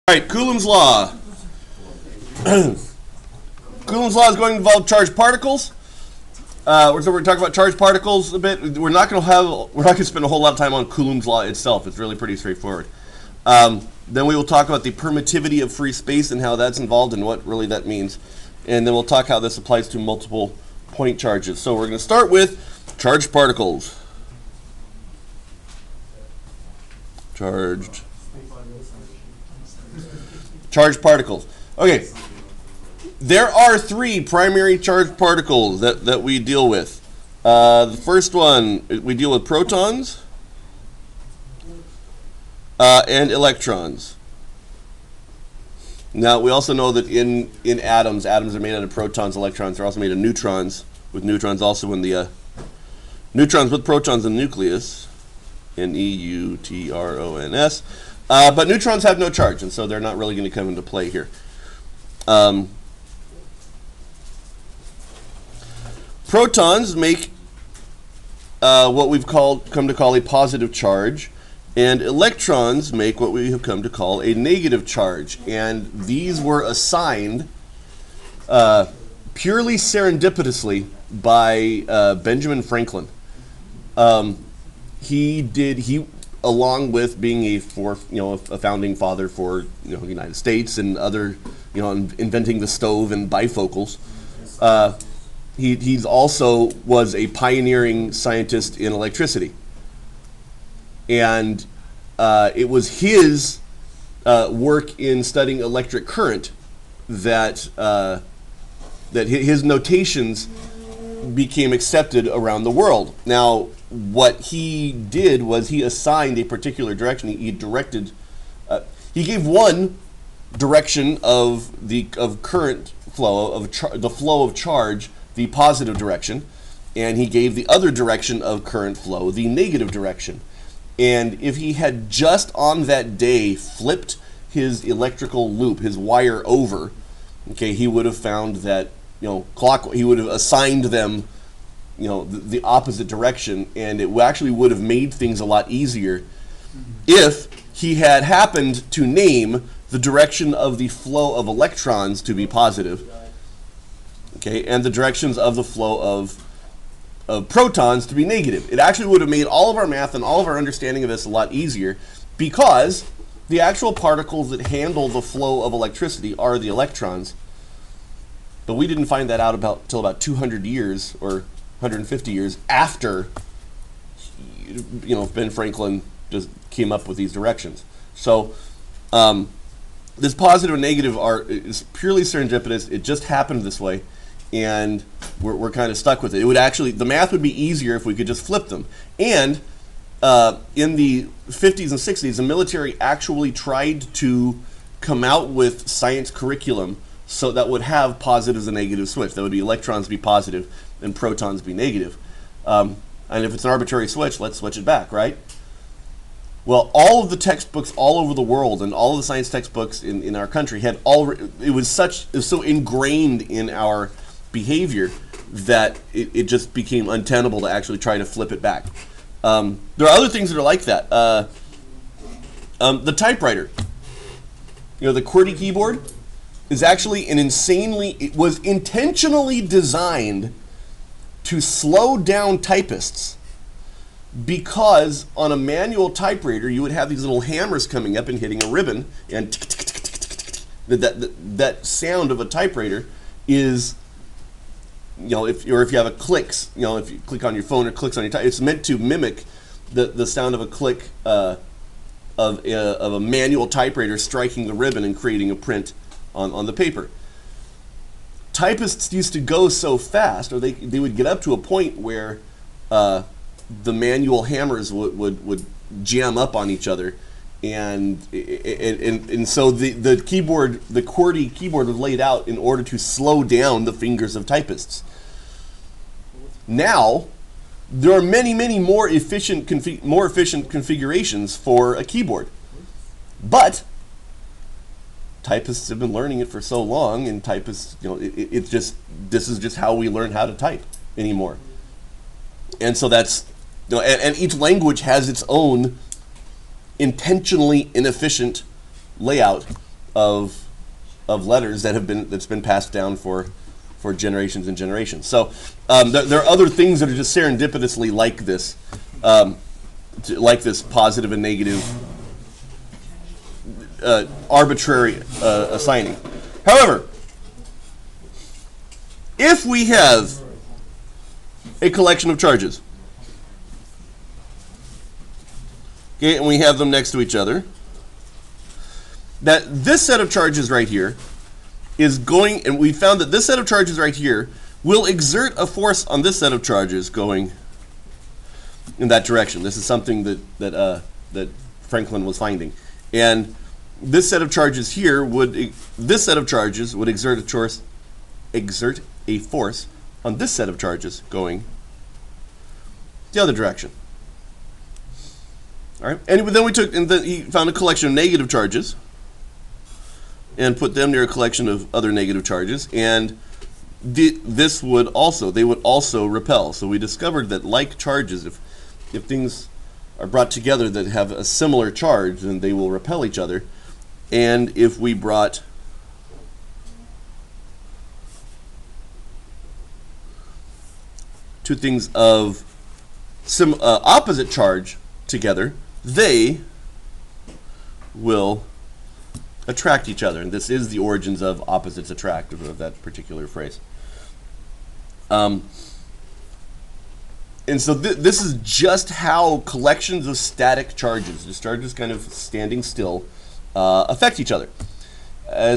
All right, Coulomb's law. Coulomb's law is going to involve charged particles. So we're going to talk about charged particles a bit. We're not going to spend a whole lot of time on Coulomb's law itself. It's really pretty straightforward. Then we will talk about the permittivity of free space and how that's involved and what really that means. And then we'll talk how this applies to multiple point charges. So we're going to start with charged particles. Charged particles. Okay. There are three primary charged particles that we deal with. The first one, we deal with protons and electrons. Now, we also know that in atoms are made out of protons, electrons. They're also made of neutrons, with neutrons also in the neutrons with protons in the nucleus, neutrons. But neutrons have no charge, and so they're not really going to come into play here. Protons make what we've come to call a positive charge, and electrons make what we have come to call a negative charge. And these were assigned purely serendipitously by Benjamin Franklin. He along with being a founding father for the United States and other inventing the stove and bifocals. He's also was a pioneering scientist in electricity, and it was his work in studying electric current that his notations became accepted around the world. Now, what he did was he assigned a particular direction. He directed. He gave one direction of current flow of the flow of charge, the positive direction, and he gave the other direction of current flow, the negative direction. And if he had just on that day flipped his electrical loop, his wire over, okay, he would have found that he would have assigned them the opposite direction, and it actually would have made things a lot easier if he had happened to name the direction of the flow of electrons to be positive, okay, and the directions of the flow of protons to be negative. It actually would have made all of our math and all of our understanding of this a lot easier, because the actual particles that handle the flow of electricity are the electrons. But we didn't find that out until about 200 years or 150 years after Ben Franklin just came up with these directions. So this positive and negative is purely serendipitous. It just happened this way, and we're kind of stuck with it. It would actually, the math would be easier if we could just flip them. And in the 50s and 60s, the military actually tried to come out with science curriculum so that would have positives and negatives switch. That would be electrons be positive and protons be negative. And if it's an arbitrary switch, let's switch it back, right? Well, all of the textbooks all over the world and all of the science textbooks in our country it was so ingrained in our behavior that it just became untenable to actually try to flip it back. There are other things that are like that. The typewriter, the QWERTY keyboard, is actually it was intentionally designed to slow down typists, because on a manual typewriter you would have these little hammers coming up and hitting a ribbon, and that sound of a typewriter is, if you have a clicks, if you click on your phone or clicks on your it's meant to mimic the sound of a click of a manual typewriter striking the ribbon and creating a print on the paper. Typists used to go so fast, or they would get up to a point where the manual hammers would jam up on each other, and so the keyboard, the QWERTY keyboard, was laid out in order to slow down the fingers of typists. Now, there are many more efficient configurations for a keyboard, but typists have been learning it for so long, and typists, this is just how we learn how to type anymore. And so that's, and each language has its own intentionally inefficient layout of letters that's been passed down for generations and generations. So there are other things that are just serendipitously like this positive and negative arbitrary assigning. However, if we have a collection of charges, okay, and we have them next to each other, that this set of charges right here is going, and we found that this set of charges right here will exert a force on this set of charges going in that direction. This is something that Franklin was finding, and this set of charges here would exert a force on this set of charges going the other direction. All right, and then he found a collection of negative charges and put them near a collection of other negative charges, and they would also repel. So we discovered that like charges, if things are brought together that have a similar charge, then they will repel each other. And if we brought two things of opposite charge together, they will attract each other. And this is the origins of opposites attract, of that particular phrase. And so this is just how collections of static charges, just charges kind of standing still, affect each other.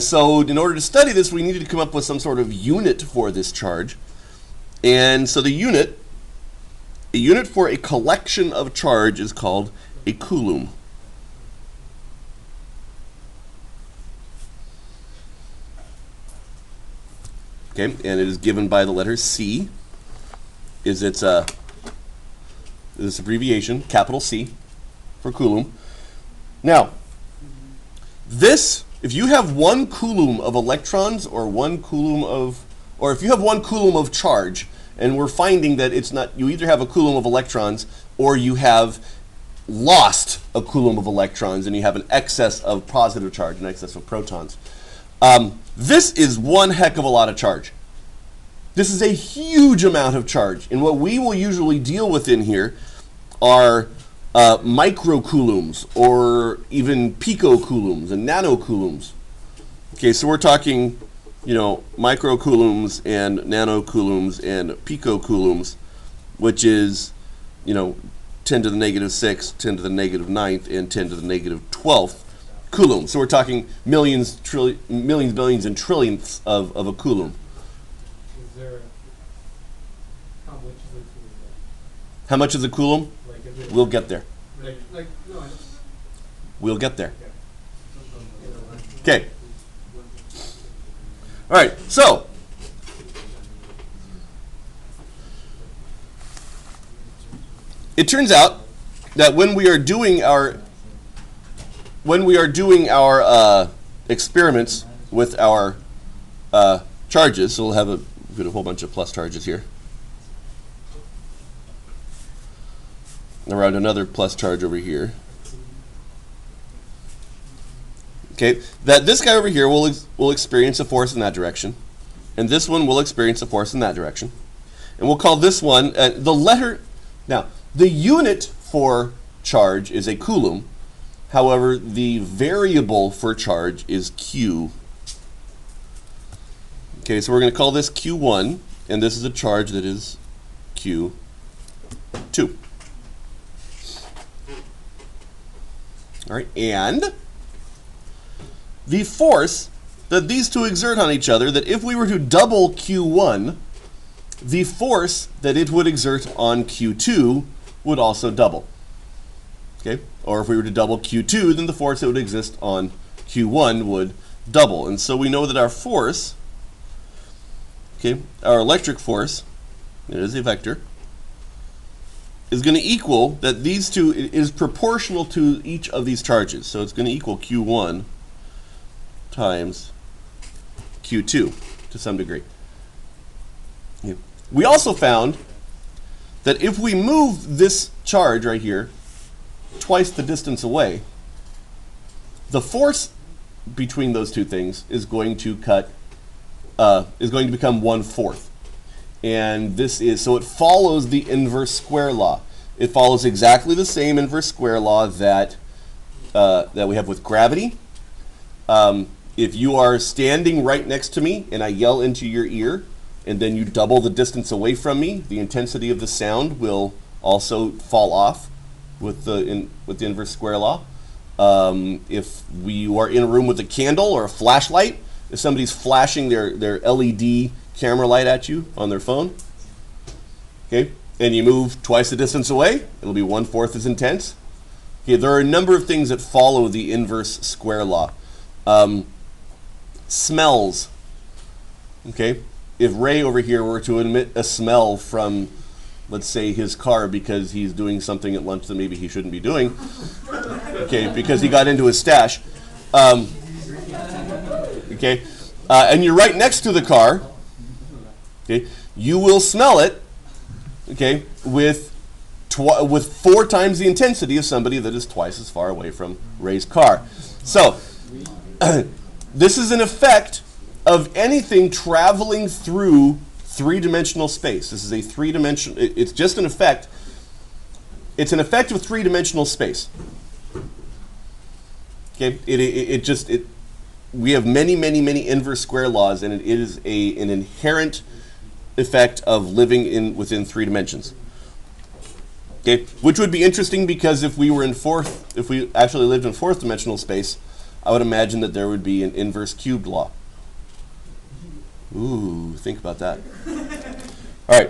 So in order to study this, we needed to come up with some sort of unit for this charge. And so a unit for a collection of charge is called a Coulomb. Okay, and it is given by the letter C. Is its this abbreviation, capital C, for Coulomb. Now, if you have 1 Coulomb of electrons or if you have 1 Coulomb of charge, and we're finding that it's not, you either have a Coulomb of electrons or you have lost a Coulomb of electrons and you have an excess of positive charge, an excess of protons. This is one heck of a lot of charge. This is a huge amount of charge. And what we will usually deal with in here are microcoulombs or even picocoulombs and nanocoulombs. Okay, so we're talking, microcoulombs and nanocoulombs and picocoulombs, which is, 10 to the negative 6, 10 to the negative 9th, and 10 to the negative 12th coulombs. So we're talking millions, billions, and trillions of a coulomb. How much is a coulomb? We'll get there. We'll get there. Okay. All right. So it turns out that when we are doing our experiments with our charges, so we'll have a whole bunch of plus charges here. Around another plus charge over here. Okay, that this guy over here will experience a force in that direction, and this one will experience a force in that direction, and we'll call this one the letter. Now, the unit for charge is a coulomb. However, the variable for charge is Q. Okay, so we're going to call this Q1, and this is a charge that is Q2. All right, and the force that these two exert on each other, that if we were to double Q1, the force that it would exert on Q2 would also double. Okay, or if we were to double Q2, then the force that would exist on Q1 would double. And so we know that our force, okay, our electric force, it is a vector, is going to equal that these two is proportional to each of these charges. So it's going to equal Q1 times Q2 to some degree. Yeah. We also found that if we move this charge right here twice the distance away, the force between those two things is going to become 1/4. And this is, so it follows the inverse square law. It follows exactly the same inverse square law that we have with gravity. If you are standing right next to me and I yell into your ear, and then you double the distance away from me, the intensity of the sound will also fall off with the inverse square law. If we are in a room with a candle or a flashlight, if somebody's flashing their LED camera light at you on their phone, okay, and you move twice the distance away, it'll be 1/4 as intense. Okay, there are a number of things that follow the inverse square law. Smells. Okay, if Ray over here were to emit a smell from, let's say, his car because he's doing something at lunch that maybe he shouldn't be doing, okay, because he got into his stash, okay, and you're right next to the car, okay, you will smell it, okay, with 4 times the intensity of somebody that is twice as far away from Ray's car. So, this is an effect of anything traveling through 3-dimensional space. This is a 3-dimensional, it's just an effect. It's an effect of 3-dimensional space. Okay, we have many inverse square laws, and it is an inherent effect of living within 3 dimensions. Okay, which would be interesting because if we actually lived in 4th dimensional space, I would imagine that there would be an inverse cubed law. Ooh, think about that. All right.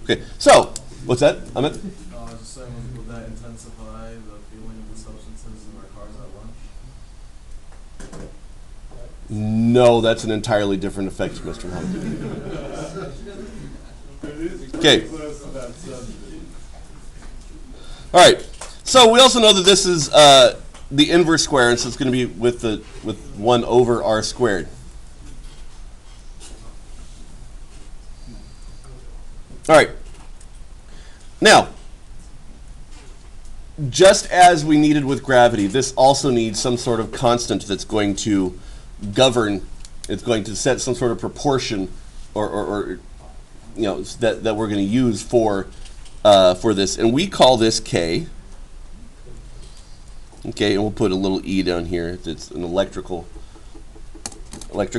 Okay, so what's that, Amit? Just saying, would that intensify the feeling of the substances in our cars at lunch? No, that's an entirely different effect, Mr. Muhammad. Okay. All right. So we also know that this is the inverse square, and so it's going to be with 1 over r squared. All right. Now, just as we needed with gravity, this also needs some sort of constant that's going to govern. It's going to set some sort of proportion, or that we're going to use for this, and we call this K. Okay, and we'll put a little e down here. It's an electric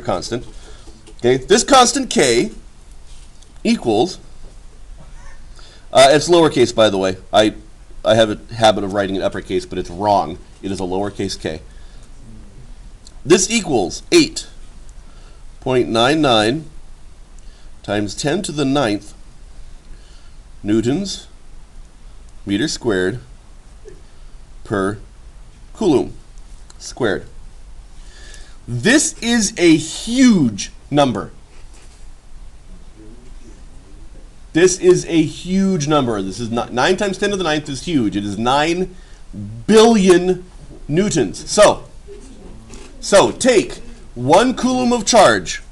constant. Okay, this constant K equals. It's lowercase, by the way. I have a habit of writing it uppercase, but it's wrong. It is a lowercase k. This equals 8.99 times 10 to the 9th newtons meter squared per Coulomb squared. This is a huge number. This is a huge number. This is not 9 times 10 to the 9th is huge. It is 9 billion newtons. So take 1 Coulomb of charge.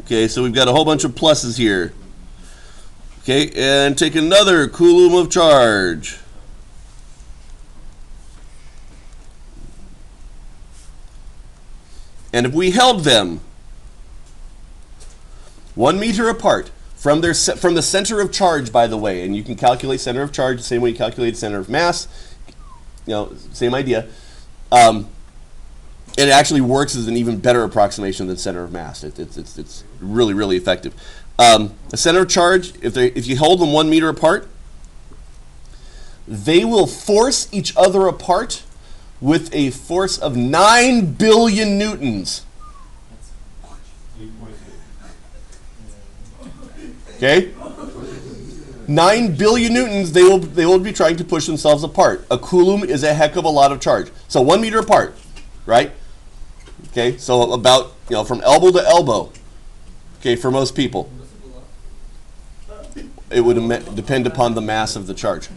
Okay, so we've got a whole bunch of pluses here. Okay, and take another Coulomb of charge. And if we held them 1 meter apart from the center of charge, by the way, and you can calculate center of charge the same way you calculate center of mass, same idea. It actually works as an even better approximation than center of mass. It's really, really effective. A center of charge, if you hold them 1 meter apart, they will force each other apart with a force of 9 billion newtons. Okay? 9 billion newtons, they will be trying to push themselves apart. A Coulomb is a heck of a lot of charge. So 1 meter apart, right? Okay, so about, from elbow to elbow, okay, for most people. It would depend upon the mass of the charge.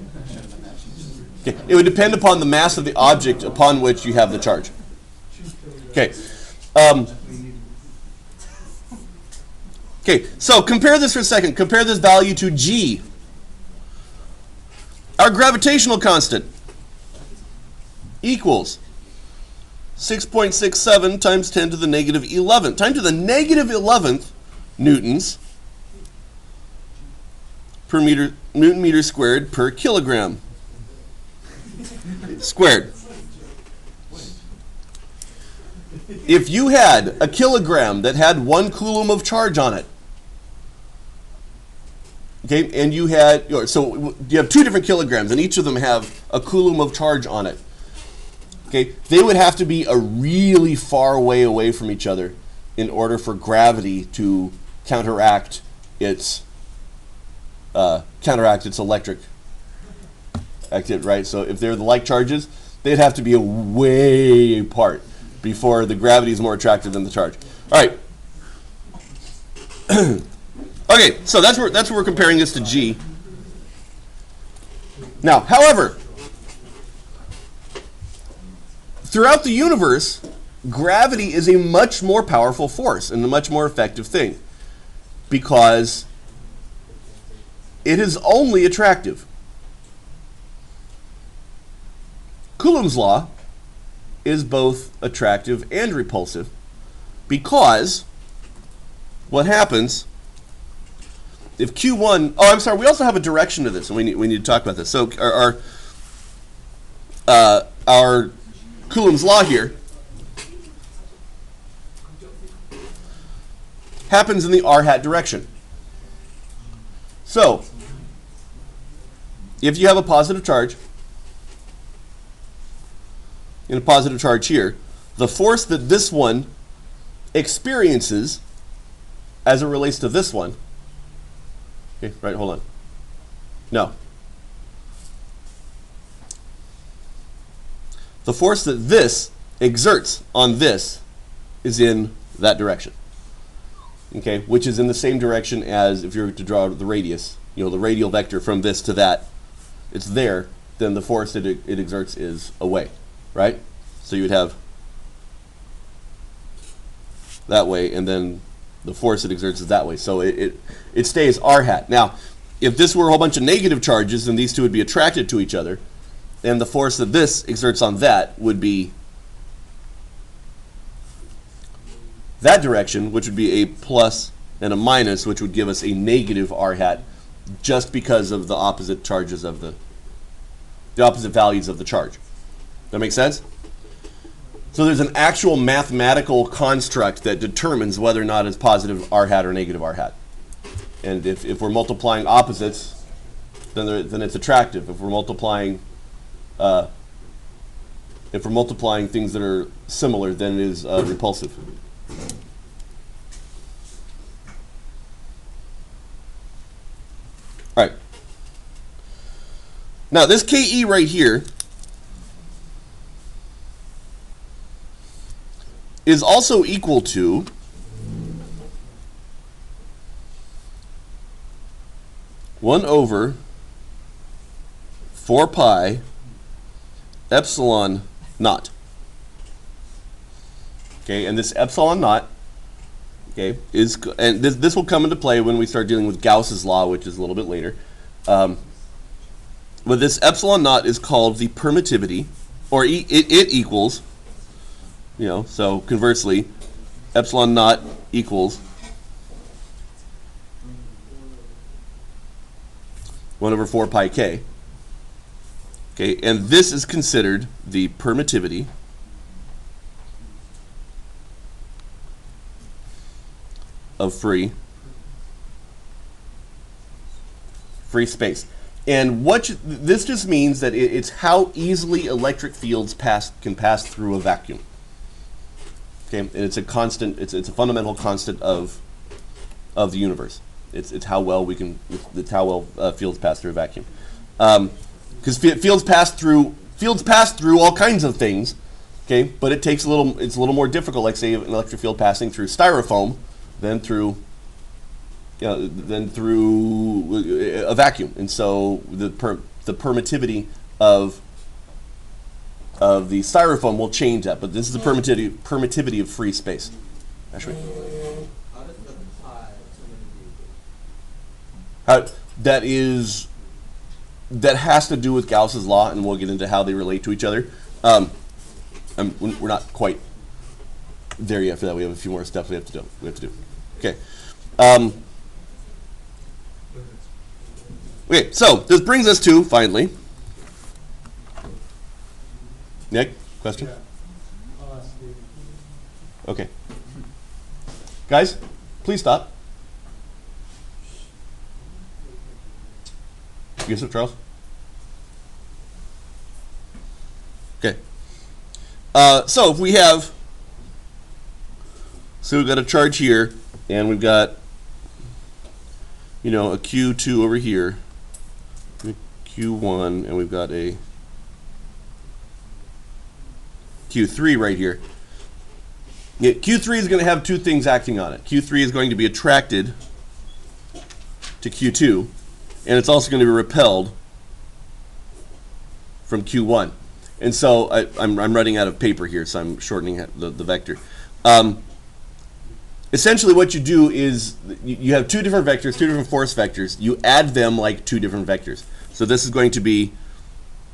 Okay, it would depend upon the mass of the object upon which you have the charge. Okay. Okay, so compare this for a second. Compare this value to G. Our gravitational constant equals 6.67 times 10 to the negative 11th. 10 to the negative 11th newtons per newton meter squared per kilogram squared. If you had a kilogram that had 1 Coulomb of charge on it, okay, and you had, so you have 2 different kilograms, and each of them have a Coulomb of charge on it. Okay, they would have to be a really far way away from each other in order for gravity to counteract its electric activity, right? So if they're the like charges, they'd have to be a way apart before the gravity is more attractive than the charge. All right. Okay, so that's where we're comparing this to G. Now, however, throughout the universe, gravity is a much more powerful force and a much more effective thing because it is only attractive. Coulomb's law is both attractive and repulsive because what happens if Q1, oh, I'm sorry, we also have a direction to this, and we need to talk about this. So our Coulomb's law here happens in the r hat direction. So if you have a positive charge and a positive charge here, the force that this one experiences as it relates to this one, okay, right, hold on. No. The force that this exerts on this is in that direction, okay, which is in the same direction as if you were to draw the radius, the radial vector from this to that, it's there, then the force that it exerts is away, right? So you would have that way, and then the force it exerts is that way. So it stays r hat. Now, if this were a whole bunch of negative charges, then these two would be attracted to each other, and the force that this exerts on that would be that direction, which would be a plus and a minus, which would give us a negative r hat, just because of the opposite charges of the opposite values of the charge. That make sense? So there's an actual mathematical construct that determines whether or not it's positive r hat or negative r hat. And if we're multiplying opposites, then it's attractive. If we're multiplying things that are similar, then it is repulsive. All right. Now this KE right here is also equal to one over 4 pi epsilon naught. Okay, and this epsilon naught, okay, and this will come into play when we start dealing with Gauss's law, which is a little bit later. But this epsilon naught is called the permittivity, or it equals, so conversely, epsilon naught equals 1 over 4 pi k. Okay, and this is considered the permittivity of free space. And this just means that it's how easily electric fields can pass through a vacuum. Okay, and it's a constant. It's a fundamental constant of the universe. It's how well fields pass through a vacuum. Because fields pass through all kinds of things. Okay, but it's a little more difficult. Like say an electric field passing through styrofoam than through a vacuum. And so the permittivity of the styrofoam will change that, but this is the permittivity of free space. Ashwin? How does the pi that is that has to do with Gauss's law, and we'll get into how they relate to each other. We're not quite there yet for that. We have a few more steps we have to do. Okay. Okay, so this brings us to, finally, Nick, question? Okay. Guys, please stop. Yes, sir, Charles? Okay. So if we have, we've got a charge here, and we've got, a Q2 over here, Q1, and we've got a Q3 right here. Yeah, Q3 is going to have two things acting on it. Q3 is going to be attracted to Q2, and it's also going to be repelled from Q1. And so I'm running out of paper here, so I'm shortening the vector. Essentially what you do is you have two different vectors, two different force vectors. You add them like two different vectors. So this is going to be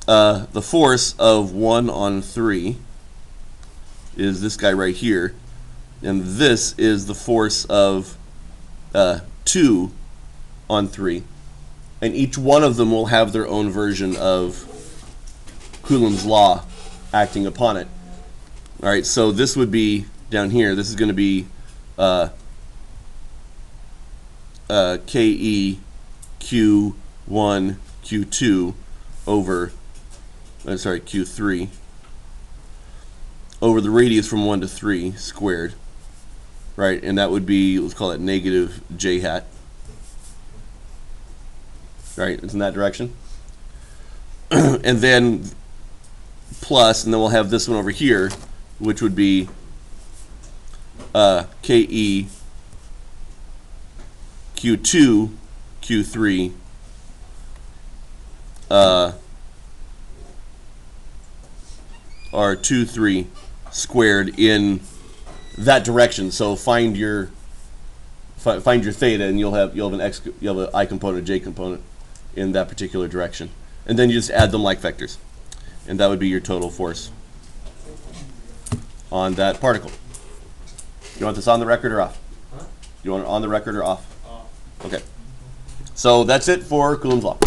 the force of 1 on 3 is this guy right here. And this is the force of 2 on 3. And each one of them will have their own version of Coulomb's law acting upon it. All right, so this would be down here. This is going to be KE Q1 Q2 over, Q3 over the radius from 1 to 3 squared, right? And that would be, let's call it negative J hat, right? It's in that direction. And then plus, and then we'll have this one over here, which would be KE Q2 Q3 R23 squared in that direction. So find your theta, and you'll have an I component, J component in that particular direction, and then you just add them like vectors, and that would be your total force on that particle. You want this on the record or off? You want it on the record or off? Off. Okay. So that's it for Coulomb's law.